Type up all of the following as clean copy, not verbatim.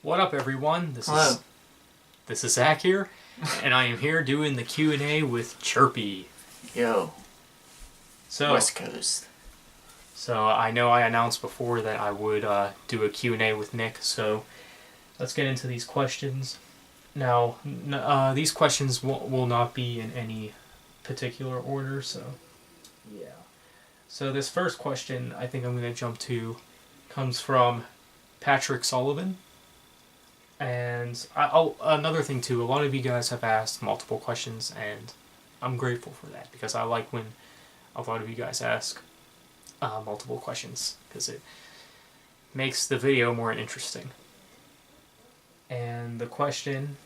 What up, everyone? Hello. This is Zach here, and I am here doing the Q&A with Chirpy. Yo. So, West Coast. so I know I announced before that I would do a Q&A with Nick. So, let's get into these questions. Now, these questions will not be in any particular order. So, yeah. So this first question, I think I'm going to jump to, comes from Patrick Sullivan. And another thing too, a lot of you guys have asked multiple questions, and I'm grateful for that because I like when a lot of you guys ask multiple questions because it makes the video more interesting. And the question,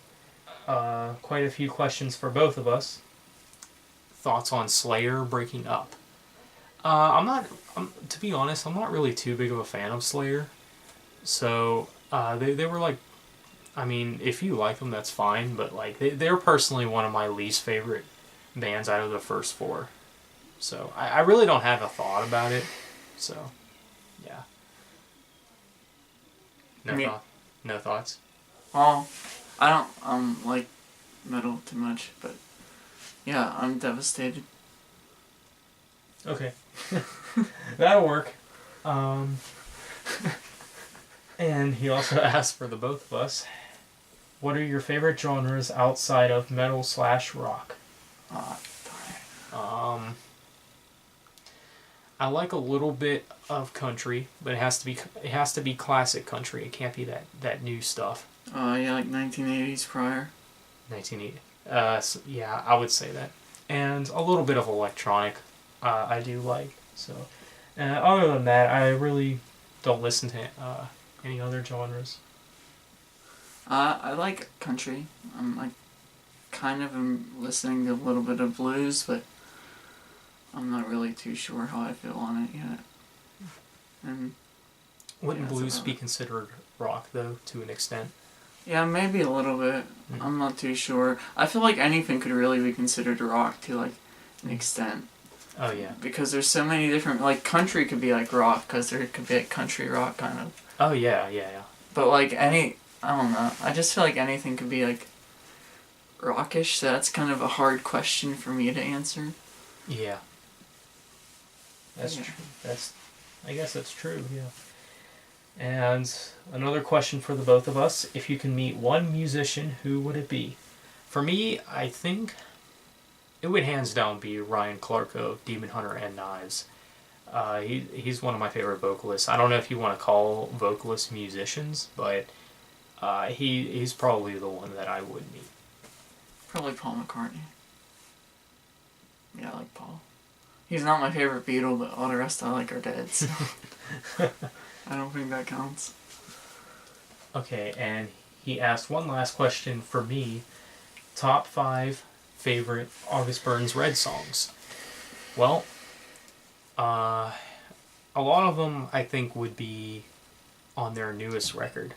quite a few questions for both of us. Thoughts on Slayer breaking up? To be honest, I'm not really too big of a fan of Slayer. So they were like, I mean, if you like them, that's fine, but like they're personally one of my least favorite bands out of the first four. So I really don't have a thought about it. So, yeah. No thoughts? Well, I don't like metal too much, but yeah, I'm devastated. Okay. That'll work. And he also asked for the both of us, what are your favorite genres outside of metal/rock? Darn I like a little bit of country, but it has to be classic country. It can't be that new stuff. it. Yeah, like 1980s prior. 1980. So, yeah, I would say that, and a little bit of electronic. I do like so. Other than that, I really don't listen to any other genres. I like country. I'm like kind of listening to a little bit of blues, but I'm not really too sure how I feel on it yet. And Wouldn't yeah, blues be considered rock though, to an extent? yeah, maybe a little bit. I'm not too sure. I feel like anything could really be considered rock to like an extent. Oh yeah. Because there's so many different, like country could be like rock, because there could be like country rock kind of. Oh yeah. But like I don't know. I just feel like anything could be like rockish. So that's kind of a hard question for me to answer. Yeah. That's Yeah. true. I guess that's true. Yeah. And another question for the both of us: if you can meet one musician, who would it be? For me, I think it would hands down be Ryan Clark of Demon Hunter and Knives. He's one of my favorite vocalists. I don't know if you want to call vocalists musicians, but he's probably the one that I would meet. Probably Paul McCartney. Yeah, I like Paul. He's not my favorite Beatle, but all the rest I like are dead, so I don't think that counts. Okay, and he asked one last question for me. Top 5 favorite August Burns Red songs. Well, a lot of them I think would be on their newest record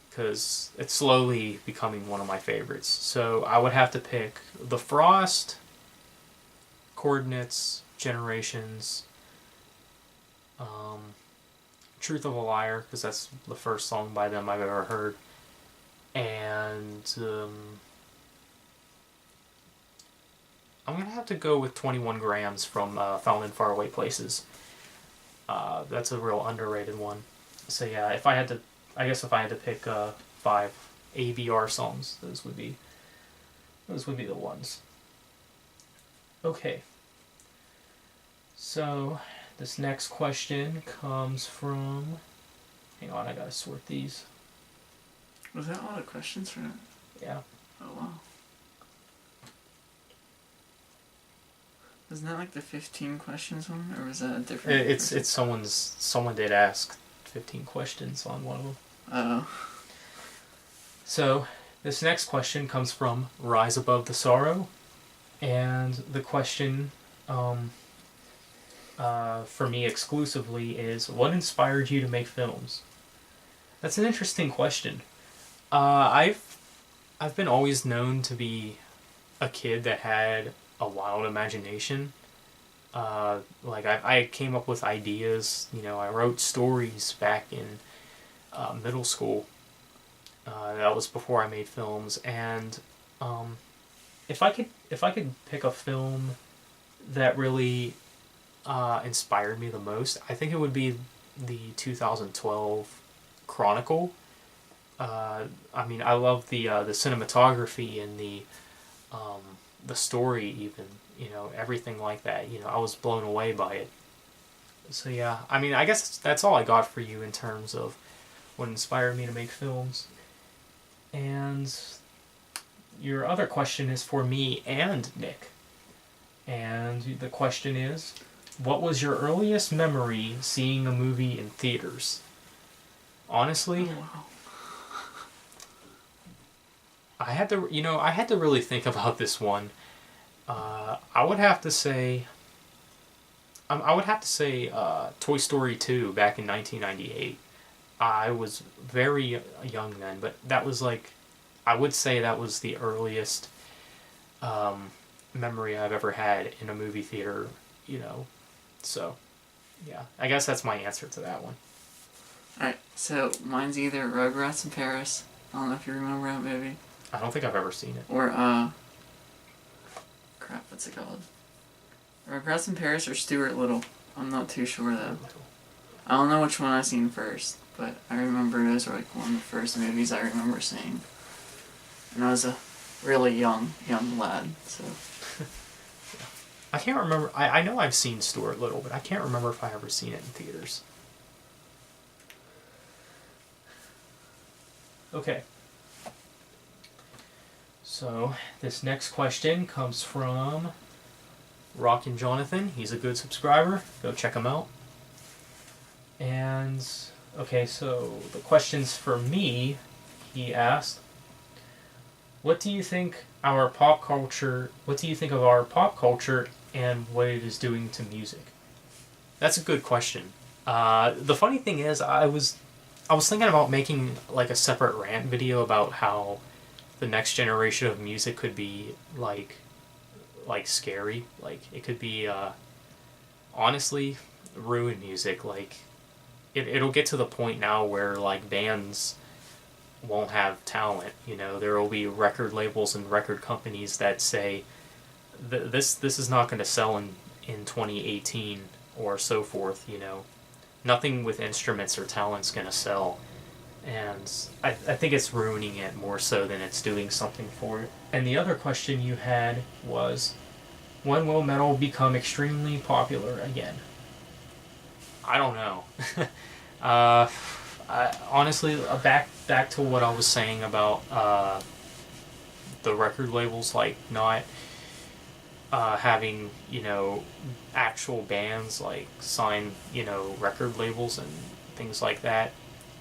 because it's slowly becoming one of my favorites. So I would have to pick The Frost, Coordinates, Generations, Truth of a Liar, because that's the first song by them I've ever heard, and I'm gonna have to go with 21 Grams from Found in Faraway Places. That's a real underrated one. So yeah, I guess if I had to pick 5 ABR songs, those would be the ones. Okay. So this next question comes from. Hang on, I gotta sort these. Was that a lot of questions for that? Yeah. Oh wow. Isn't that like the 15 questions one, or was that a different? It's someone did ask 15 questions on one of them. Oh. So this next question comes from Rise Above the Sorrow, and the question for me exclusively is, what inspired you to make films? That's an interesting question. I've been always known to be a kid that had a wild imagination. Like I came up with ideas. You know, I wrote stories back in middle school, That was before I made films, and um, if I could pick a film that really inspired me the most, I think it would be the 2012 Chronicle. I mean, I love the cinematography and um, the story, even, everything like that. I was blown away by it. So yeah, I mean, I guess that's all I got for you in terms of what inspired me to make films. And your other question is for me and Nick. And the question is, what was your earliest memory seeing a movie in theaters? Honestly, Oh, wow. I had to really think about this one. I would have to say, Toy Story 2 back in 1998. I was very young then, but that was like, I would say that was the earliest um, memory I've ever had in a movie theater, you know. So, yeah, I guess that's my answer to that one. Alright, so mine's either Rugrats in Paris. I don't know if you remember that movie. I don't think I've ever seen it. Or, crap, what's it called? Rugrats in Paris or Stuart Little. I'm not too sure though. I don't know which one I seen first, but I remember those were like one of the first movies I remember seeing. And I was a really young lad, so. I can't remember. I know I've seen Stuart Little, but I can't remember if I ever seen it in theaters. Okay. So, this next question comes from Rockin' Jonathan. He's a good subscriber. Go check him out. And, okay, so the questions for me, he asked, what do you think of our pop culture and what it is doing to music? That's a good question. The funny thing is, I was thinking about making like a separate rant video about how the next generation of music could be like scary. Like it could be honestly ruin music. Like it'll get to the point now where like bands won't have talent. There will be record labels and record companies that say this is not going to sell in 2018 or so forth. Nothing with instruments or talent's going to sell. And I think it's ruining it more so than it's doing something for it. And the other question you had was, when will metal become extremely popular again? I don't know. Honestly, back to what I was saying about the record labels, like not having actual bands like sign record labels and things like that.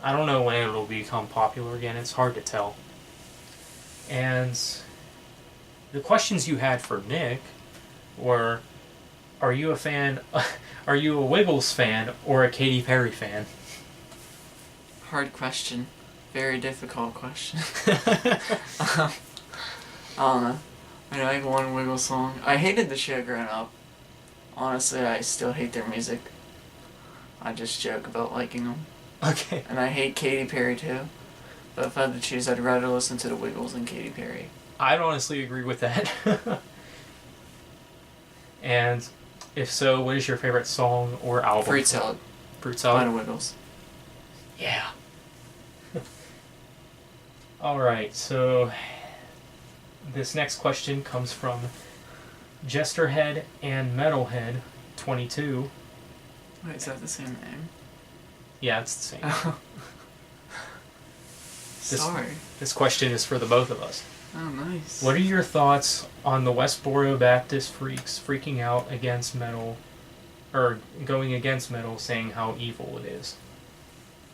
I don't know when it'll become popular again. It's hard to tell. And the questions you had for Nick were, are you a fan? Are you a Wiggles fan or a Katy Perry fan? Hard question. Very difficult question. I don't know. I like one Wiggles song. I hated the show growing up. Honestly, I still hate their music. I just joke about liking them. Okay. And I hate Katy Perry too. But if I had to choose, I'd rather listen to the Wiggles than Katy Perry. I'd honestly agree with that. And if so, what is your favorite song or album? Fruit Salad. Fruit Salad? By the Wiggles. Yeah. Alright, so this next question comes from Jesterhead and Metalhead 22. Wait, is that the same name? Yeah, it's the same. Sorry. This question is for the both of us. Oh, nice. What are your thoughts on the Westboro Baptist freaks freaking out against metal, or going against metal, saying how evil it is?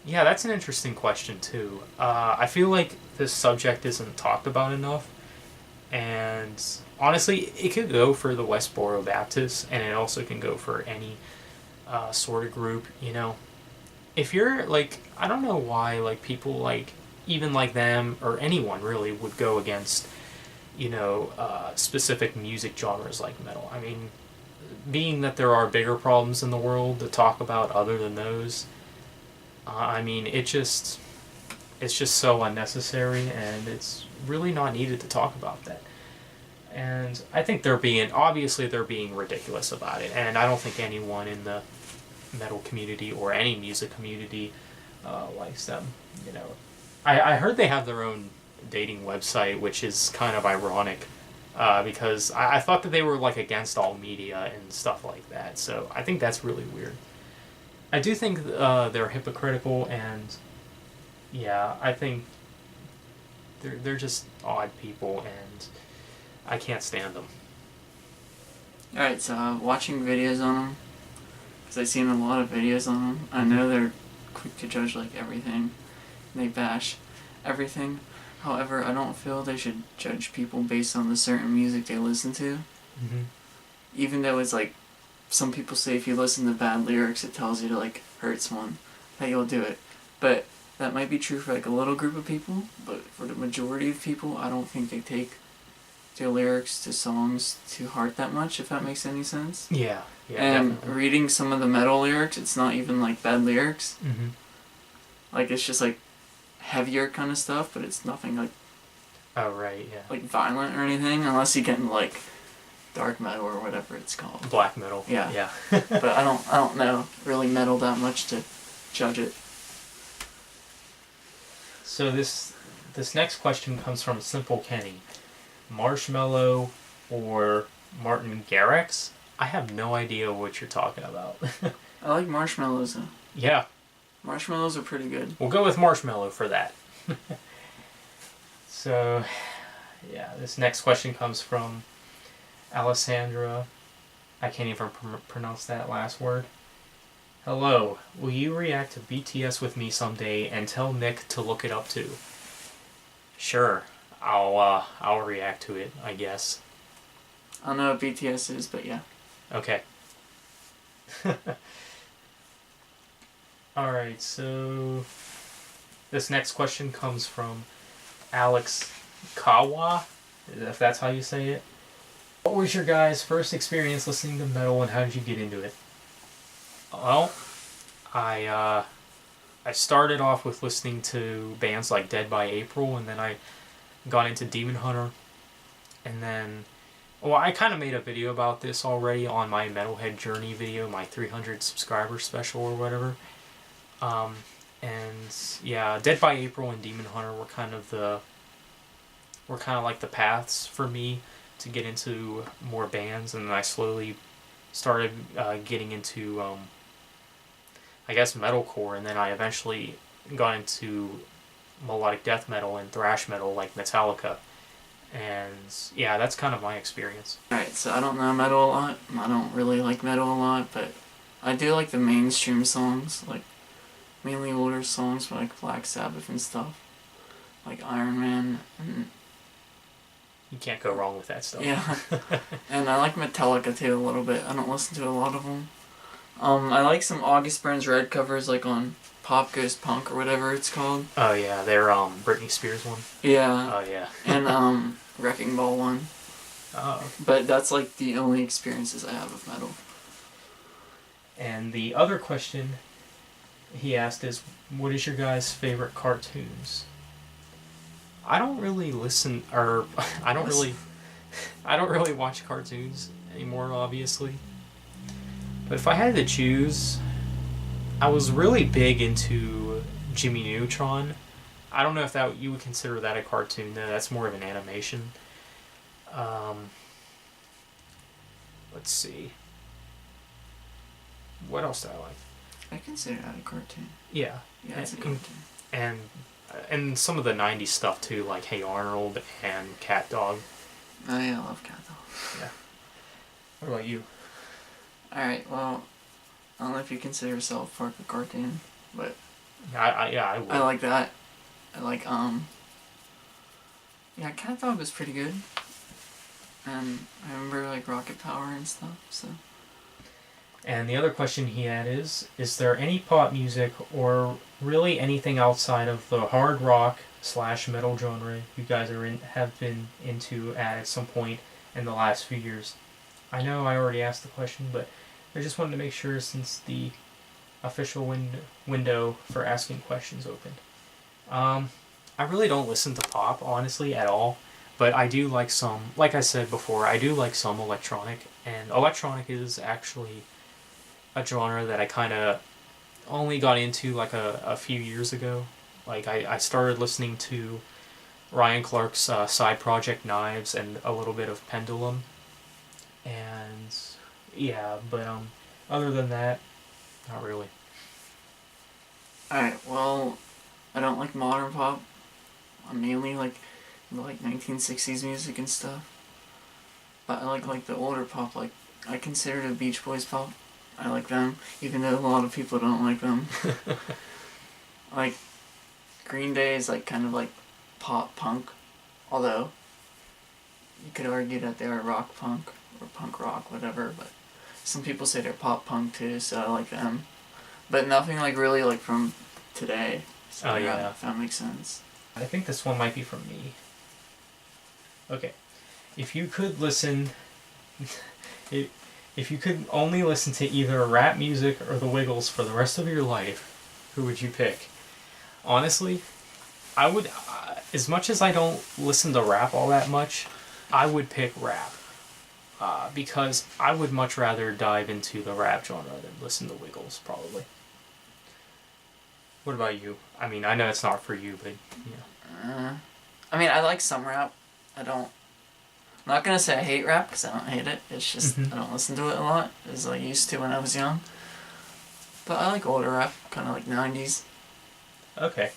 Yeah, that's an interesting question too. I feel like this subject isn't talked about enough, and honestly, it could go for the Westboro Baptists, and it also can go for any sort of group. If you're like, I don't know why like people like even like them or anyone really would go against specific music genres like metal. I mean, being that there are bigger problems in the world to talk about other than those, I mean, it just it's just so unnecessary, and it's really not needed to talk about that. And I think they're being ridiculous about it, and I don't think anyone in the metal community or any music community likes them. You know, I heard they have their own dating website, which is kind of ironic, because I thought that they were like against all media and stuff like that. So I think that's really weird. I do think they're hypocritical, and yeah, I think they're just odd people, and I can't stand them. Alright, so watching videos on them, because I've seen a lot of videos on them. I know they're quick to judge like everything. They bash everything. However, I don't feel they should judge people based on the certain music they listen to. Mm-hmm. Even though it's like, some people say if you listen to bad lyrics, it tells you to like hurt someone, that you'll do it. But that might be true for like a little group of people, but for the majority of people, I don't think they take their lyrics to songs to heart that much, if that makes any sense. Yeah, And definitely. reading some of the metal lyrics, it's not even like bad lyrics. Mm-hmm. Like it's just like heavier kind of stuff, but it's nothing like Oh right, yeah. like violent or anything, unless you get into like dark metal or whatever it's called. Black metal. Yeah. Yeah. But I don't know really metal that much to judge it. So this next question comes from Simple Kenny. Marshmello or Martin Garrix? I have no idea what you're talking about. I like marshmallows though. Yeah, Marshmallows are pretty good. we'll go with Marshmello for that. So, yeah, this next question comes from Alessandra. I can't even pronounce that last word. Hello, will you react to BTS with me someday and tell Nick to look it up too? Sure, I'll react to it, I guess. I don't know what BTS is, but yeah. Okay. Alright, so this next question comes from Alex Kawa, if that's how you say it. What was your guys' first experience listening to metal, and how did you get into it? Well, I started off with listening to bands like Dead by April, and then I got into Demon Hunter, and then, well, I kind of made a video about this already on my Metalhead Journey video, my 300 subscriber special or whatever. And yeah, Dead by April and Demon Hunter were kind of like the paths for me to get into more bands, and then I slowly started getting into I guess metalcore, and then I eventually got into melodic death metal and thrash metal like Metallica. And yeah, that's kind of my experience. Alright, so I don't know metal a lot. I don't really like metal a lot, but I do like the mainstream songs, like mainly older songs from like Black Sabbath and stuff. Like Iron Man and You can't go wrong with that stuff. yeah. And I like Metallica too a little bit. I don't listen to a lot of them. I like some August Burns Red covers, like on Pop Goes Punk or whatever it's called. Oh yeah, they're Britney Spears one. Yeah. Oh yeah. And Wrecking Ball one. Oh. But that's like the only experiences I have of metal. And the other question he asked is, what is your guys' favorite cartoons? I don't really listen, or I don't really watch cartoons anymore, obviously. But if I had to choose, I was really big into Jimmy Neutron. I don't know if that you would consider that a cartoon, though. That's more of an animation. Let's see. What else do I like? I consider that a cartoon. Yeah. Yeah, it's a and, cartoon. and some of the 90s stuff, too, like Hey Arnold and Cat Dog. Oh yeah, I love Cat Dog. Yeah. What about you? Alright, well, I don't know if you consider South Park a cartoon, but I would. I like that. I like, yeah, Cat Dog was pretty good. And I remember, like, Rocket Power and stuff, so. And the other question he had is there any pop music or really anything outside of the hard rock / metal genre you guys have been into at some point in the last few years? I know I already asked the question, but I just wanted to make sure since the official window for asking questions opened. I really don't listen to pop, honestly, at all. But I do like some, like I said before, I do like some electronic. And electronic is actually a genre that I kind of only got into like a few years ago. Like, I started listening to Ryan Clark's side project Knives and a little bit of Pendulum. And yeah, but other than that, not really. Alright, well, I don't like modern pop. I mainly like 1960s music and stuff. But I like the older pop. Like I consider the Beach Boys pop. I like them, even though a lot of people don't like them. Like Green Day is like kind of like pop punk, although you could argue that they are rock punk or punk rock, whatever. But some people say they're pop punk too, so I like them. But nothing like really like from today. So Oh, yeah. if that makes sense. I think this one might be from me. Okay. If you could listen. If you could only listen to either rap music or the Wiggles for the rest of your life, who would you pick? Honestly, I would. As much as I don't listen to rap all that much, I would pick rap. Because I would much rather dive into the rap genre than listen to Wiggles, probably. What about you? I mean, I know it's not for you, but yeah. I mean, I like some rap. I don't. I'm not gonna say I hate rap because I don't hate it. It's just I don't listen to it a lot as I used to when I was young. But I like older rap, kind of like 90s. Okay.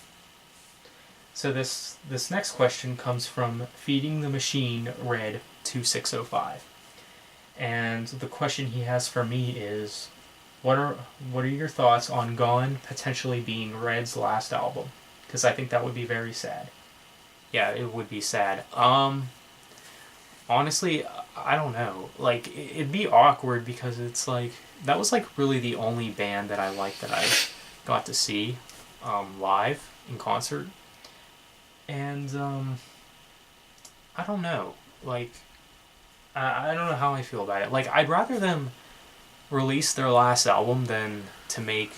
So this next question comes from Feeding the Machine Red 2605. And the question he has for me is what are your thoughts on Gone potentially being Red's last album? Because I think that would be very sad. Yeah, it would be sad. Honestly, I don't know. Like, it'd be awkward because it's like that was like really the only band that I liked that I got to see live in concert, and I don't know. Like, I don't know how I feel about it. Like, I'd rather them release their last album than to make,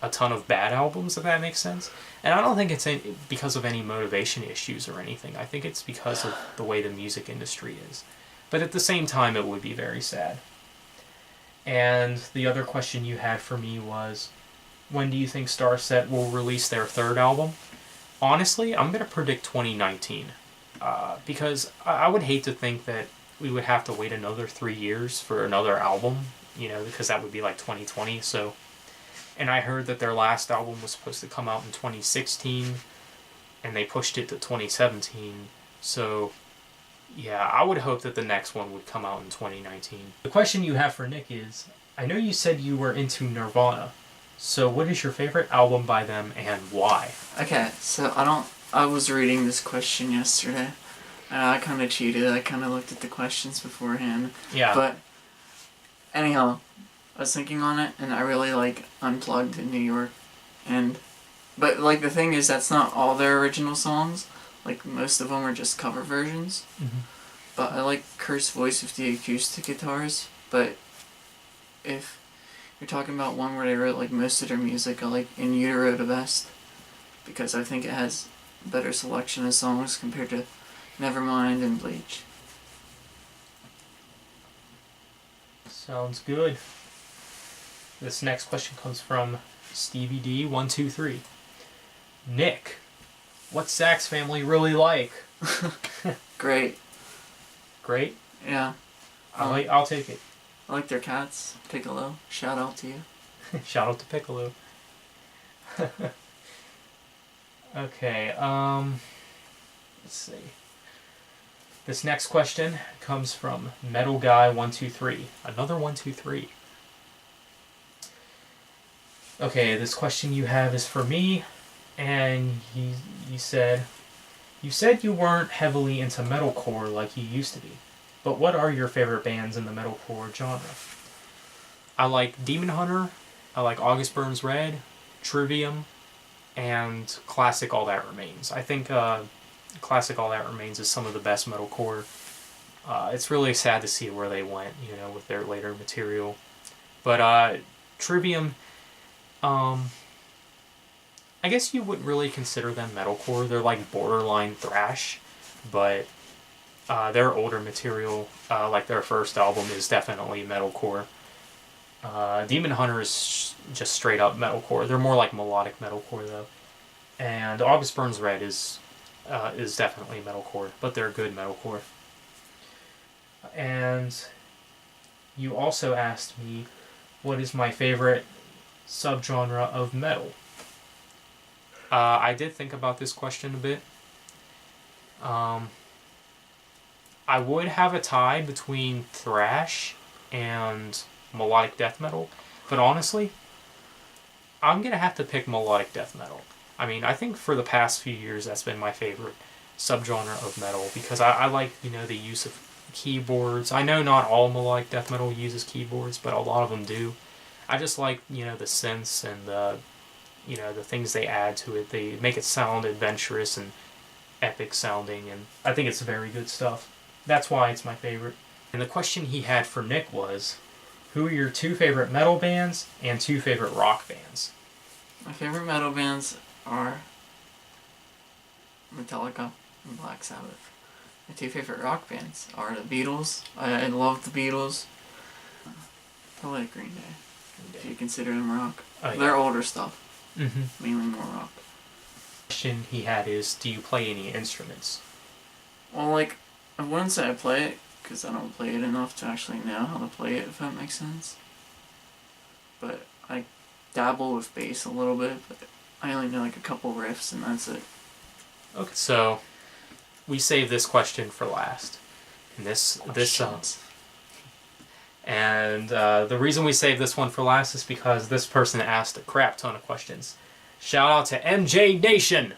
a ton of bad albums, if that makes sense. And I don't think it's because of any motivation issues or anything. I think it's because of the way the music industry is. But at the same time, it would be very sad. And the other question you had for me was, when do you think Starset will release their third album? Honestly, I'm going to predict 2019. Because I would hate to think that we would have to wait another 3 years for another album, because that would be like 2020. So, and I heard that their last album was supposed to come out in 2016, and they pushed it to 2017. So, yeah, I would hope that the next one would come out in 2019. The question you have for Nick is, I know you said you were into Nirvana, so what is your favorite album by them and why? Okay, so I was reading this question yesterday. I kind of cheated. I kind of looked at the questions beforehand. Yeah. But, anyhow, I was thinking on it, and I really like Unplugged in New York. But, like, the thing is, that's not all their original songs. Like, most of them are just cover versions. Mm-hmm. But I like Kurt's voice with the acoustic guitars. But if you're talking about one where they wrote, like, most of their music, I like In Utero the best. Because I think it has a better selection of songs compared to Nevermind and Bleach. Sounds good. This next question comes from Stevie D123. Nick, what's Zach's family really like? Great. Great? Yeah. I'll take it. I like their cats. Piccolo. Shout out to you. Shout out to Piccolo. Okay, let's see. This next question comes from Metal Guy 123. Another 123. Okay, this question you have is for me, and you said you weren't heavily into metalcore like you used to be, but what are your favorite bands in the metalcore genre? I like Demon Hunter, I like August Burns Red, Trivium, and Classic All That Remains. I think Classic All That Remains is some of the best metalcore. It's really sad to see where they went, with their later material. But Trivium, I guess you wouldn't really consider them metalcore. They're like borderline thrash, but their older material, like their first album, is definitely metalcore. Demon Hunter is just straight up metalcore. They're more like melodic metalcore though, and August Burns Red is definitely metalcore, but they're good metalcore. And you also asked me what is my favorite subgenre of metal. I did think about this question a bit. I would have a tie between thrash and melodic death metal, but honestly, I'm gonna have to pick melodic death metal. I mean, I think for the past few years that's been my favorite subgenre of metal because I like, the use of keyboards. I know not all melodic death metal uses keyboards, but a lot of them do. I just like, the synths and the things they add to it. They make it sound adventurous and epic sounding, and I think it's very good stuff. That's why it's my favorite. And the question he had for Nick was, who are your 2 favorite metal bands and 2 favorite rock bands? My favorite metal bands are Metallica and Black Sabbath. My 2 favorite rock bands are the Beatles. I love the Beatles. Probably Green Day, if you consider them rock. Oh, yeah. They're older stuff. Mm-hmm. Mainly more rock. The question he had is, do you play any instruments? Well, I wouldn't say I play it, because I don't play it enough to actually know how to play it, if that makes sense. But I dabble with bass a little bit, but I only know a couple riffs, and that's it. Okay, so we saved this question for last. And the reason we saved this one for last is because this person asked a crap ton of questions. Shout out to MJ Nation!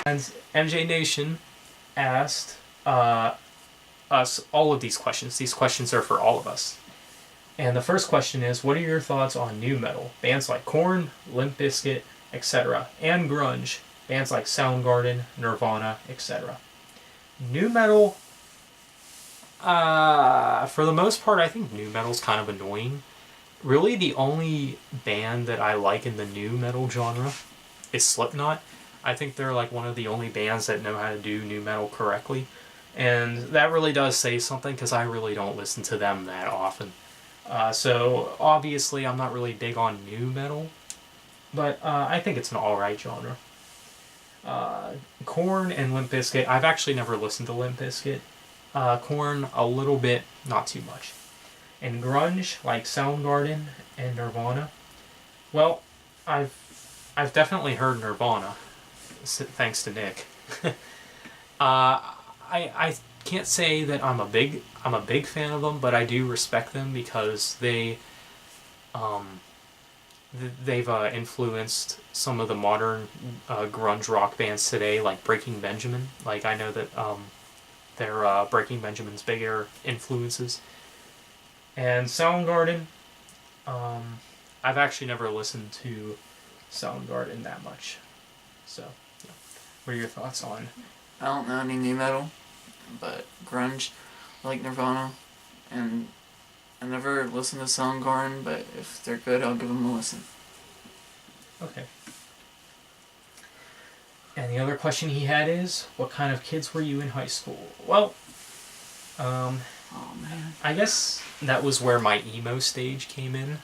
And MJ Nation asked us all of these questions. These questions are for all of us. And the first question is, what are your thoughts on nu metal? Bands like Korn, Limp Bizkit, etc. And grunge. Bands like Soundgarden, Nirvana, etc. Nu metal, for the most part, I think nu metal's kind of annoying. Really, the only band that I like in the nu metal genre is Slipknot. I think they're one of the only bands that know how to do nu metal correctly. And that really does say something because I really don't listen to them that often. So obviously I'm not really big on nu metal, but I think it's an alright genre. Korn and Limp Bizkit, I've actually never listened to Limp Bizkit. Korn, a little bit, not too much. And grunge, like Soundgarden and Nirvana, well, I've definitely heard Nirvana, thanks to Nick. I can't say that I'm a big fan of them, but I do respect them because they've influenced some of the modern grunge rock bands today, like Breaking Benjamin. I know that they're Breaking Benjamin's bigger influences. And Soundgarden, I've actually never listened to Soundgarden that much. So, yeah. What are your thoughts on? I don't know any nu metal, but grunge, I like Nirvana, and I never listened to Soundgarden, but if they're good, I'll give them a listen. Okay. And the other question he had is, what kind of kids were you in high school? Well, oh man. I guess that was where my emo stage came in.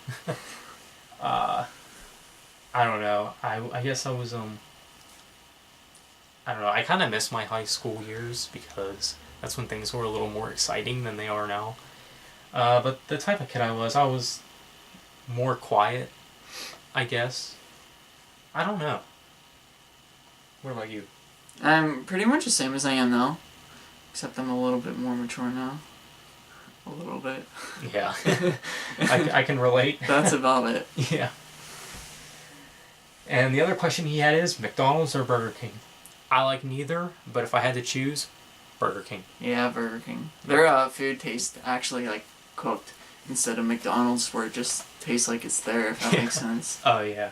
I don't know. I guess I was, I don't know, I kind of miss my high school years because that's when things were a little more exciting than they are now. But the type of kid I was more quiet, I guess. I don't know. What about you? I'm pretty much the same as I am now, except I'm a little bit more mature now. A little bit. Yeah. I can relate. That's about it. Yeah. And the other question he had is, McDonald's or Burger King? I like neither, but if I had to choose, Burger King. Yeah, Burger King. Their food tastes actually cooked instead of McDonald's where it just tastes like it's there, if that makes sense. Oh, yeah.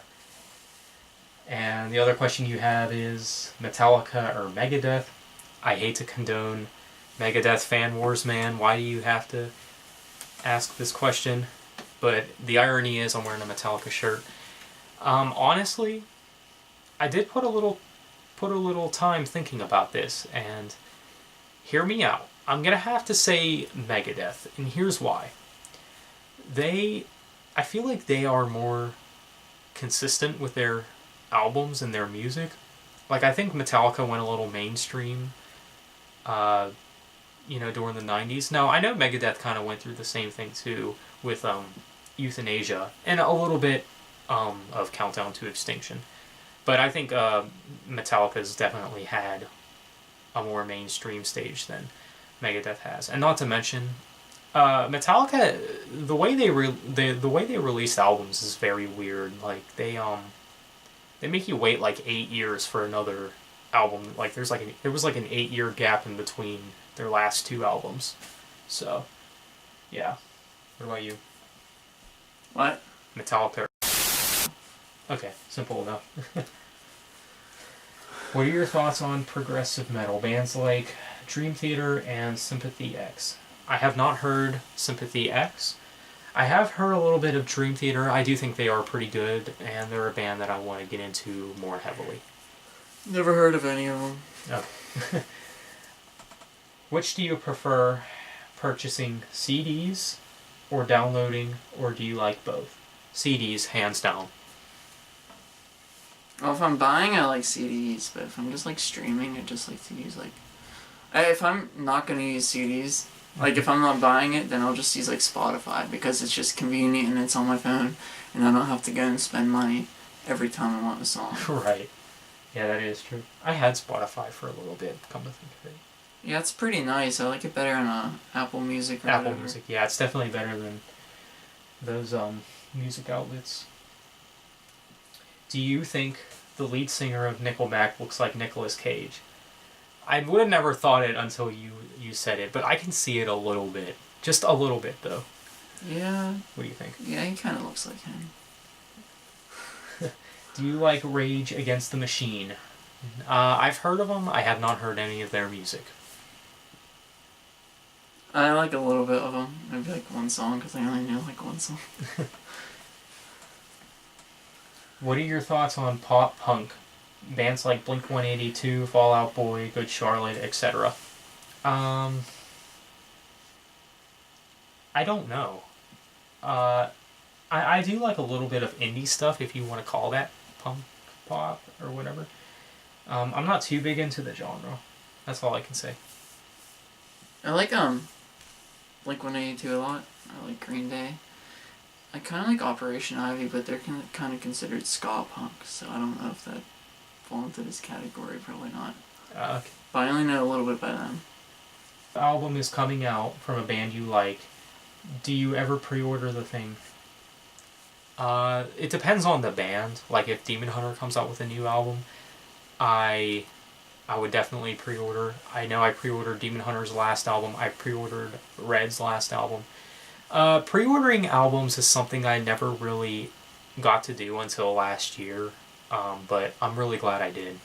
And the other question you have is Metallica or Megadeth? I hate to condone Megadeth fan wars, man. Why do you have to ask this question, but the irony is I'm wearing a Metallica shirt. Honestly, I did put a little time thinking about this, and hear me out. I'm gonna have to say Megadeth, and here's why. I feel like they are more consistent with their albums and their music. Like, I think Metallica went a little mainstream, uh, during the 90s. Now, I know Megadeth kind of went through the same thing too with Euthanasia and a little bit of Countdown to Extinction. But I think Metallica's definitely had a more mainstream stage than Megadeth has. And not to mention, Metallica, the way they release albums is very weird. Like, they make you wait like 8 years for another album. Like, there was like an 8-year gap in between their last two albums. So, yeah. What about you? What? Metallica. Okay, simple enough. What are your thoughts on progressive metal bands like Dream Theater and Sympathy X? I have not heard Sympathy X. I have heard a little bit of Dream Theater. I do think they are pretty good, and they're a band that I want to get into more heavily. Never heard of any of them. Oh. Which do you prefer, purchasing CDs or downloading, or do you like both? CDs, hands down. Well, if I'm buying, I like CDs, but if I'm just like streaming, I just like to use like... If I'm not going to use CDs, like if I'm not buying it, then I'll just use like Spotify, because it's just convenient and it's on my phone, and I don't have to go and spend money every time I want a song. Right. Yeah, that is true. I had Spotify for a little bit, come to think of it. Yeah, it's pretty nice. I like it better on Apple Music or Apple whatever. Music, yeah, it's definitely better than those music outlets. Do you think the lead singer of Nickelback looks like Nicolas Cage? I would have never thought it until you said it, but I can see it a little bit. Just a little bit, though. Yeah. What do you think? Yeah, he kind of looks like him. Do you like Rage Against the Machine? I've heard of them. I have not heard any of their music. I like a little bit of them. Maybe like one song, because I only know like one song. What are your thoughts on pop punk? Bands like Blink-182, Fall Out Boy, Good Charlotte, etc. I don't know. I do like a little bit of indie stuff, if you want to call that punk pop or whatever. I'm not too big into the genre. That's all I can say. I like Blink-182 a lot. I like Green Day. I kind of like Operation Ivy, but they're kind of considered ska punk, so I don't know if that fall into this category. Probably not. Okay. But I only know a little bit by them. The album is coming out from a band you like. Do you ever pre-order the thing? It depends on the band. Like, if Demon Hunter comes out with a new album, I would definitely pre-order. I know I pre-ordered Demon Hunter's last album. I pre-ordered Red's last album. Pre-ordering albums is something I never really got to do until last year, but I'm really glad I did.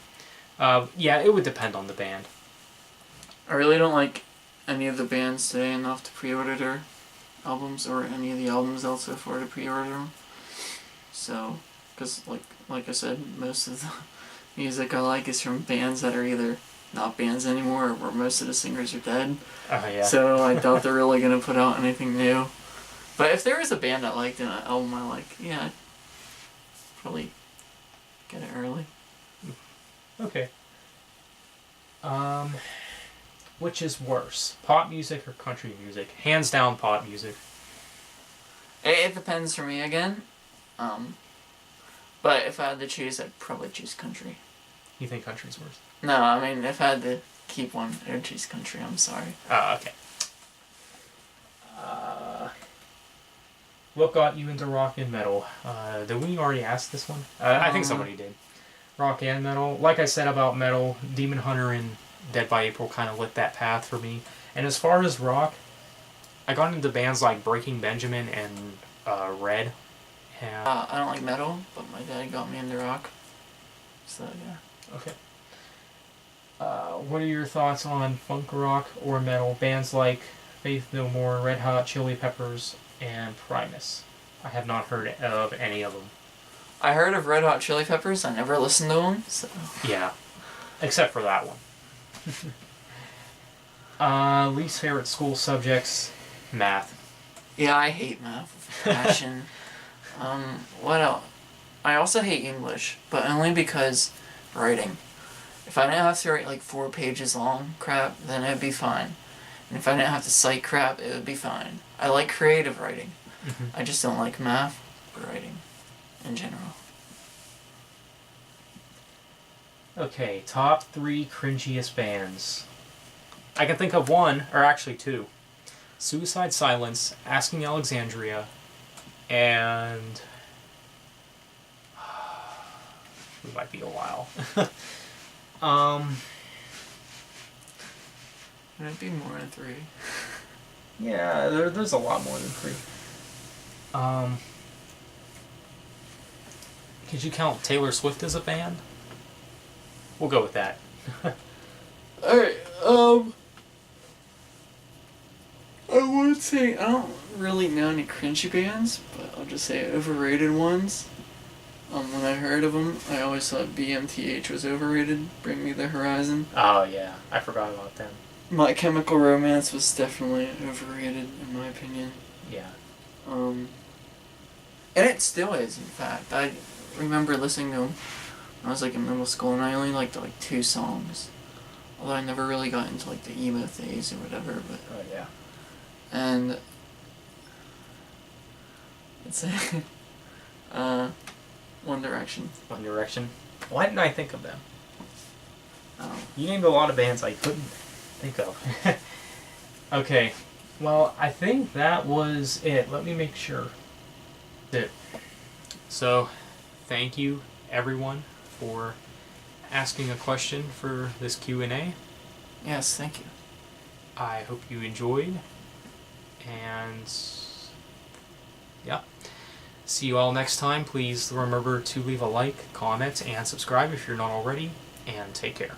Yeah, it would depend on the band. I really don't like any of the bands today enough to pre-order their albums, or any of the albums out so far to pre-order them. So, because like I said, most of the music I like is from bands that are either not bands anymore, or where most of the singers are dead. Yeah. So I doubt they're really going to put out anything new. But if there is a band I liked and an album I like, yeah, I'd probably get it early. Okay. Which is worse, pop music or country music? Hands down, pop music. It depends for me again. But if I had to choose, I'd probably choose country. You think country's worse? No, I mean, if I had to keep one, I would choose country. I'm sorry. Okay. What got you into rock and metal? Did we already ask this one? I think somebody did. Rock and metal. Like I said about metal, Demon Hunter and Dead by April kind of lit that path for me. And as far as rock, I got into bands like Breaking Benjamin and Red. And I don't like metal, but my dad got me into rock. So, yeah. Okay. What are your thoughts on funk rock or metal? Bands like Faith No More, Red Hot Chili Peppers, and Primus. I have not heard of any of them. I heard of Red Hot Chili Peppers. I never listened to them, so... Yeah, except for that one. Least favorite school subjects, math. Yeah, I hate math with passion. What else? I also hate English, but only because writing. If I didn't have to write like 4 pages long crap, then it'd be fine. And if I didn't have to cite crap, it would be fine. I like creative writing. I just don't like math writing in general. Okay, top 3 cringiest bands. I can think of one, or actually 2. Suicide Silence, Asking Alexandria, and... it might be a while. Would it be more than 3? Yeah, there's a lot more than 3. Could you count Taylor Swift as a band? We'll go with that. Alright, I would say, I don't really know any cringy bands, but I'll just say overrated ones. When I heard of them, I always thought BMTH was overrated, Bring Me the Horizon. Oh yeah, I forgot about them. My Chemical Romance was definitely overrated, in my opinion. Yeah. And it still is, in fact. I remember listening to them when I was like in middle school, and I only liked like 2 songs. Although I never really got into like the emo phase or whatever, but... Oh yeah. And... let's say... One Direction. One Direction. Why didn't I think of them? Oh. You named a lot of bands I couldn't think of. Okay, well, I think that was it. Let me make sure. So, thank you, everyone, for asking a question for this Q&A. Yes, thank you. I hope you enjoyed, and yeah. See you all next time. Please remember to leave a like, comment, and subscribe if you're not already, and take care.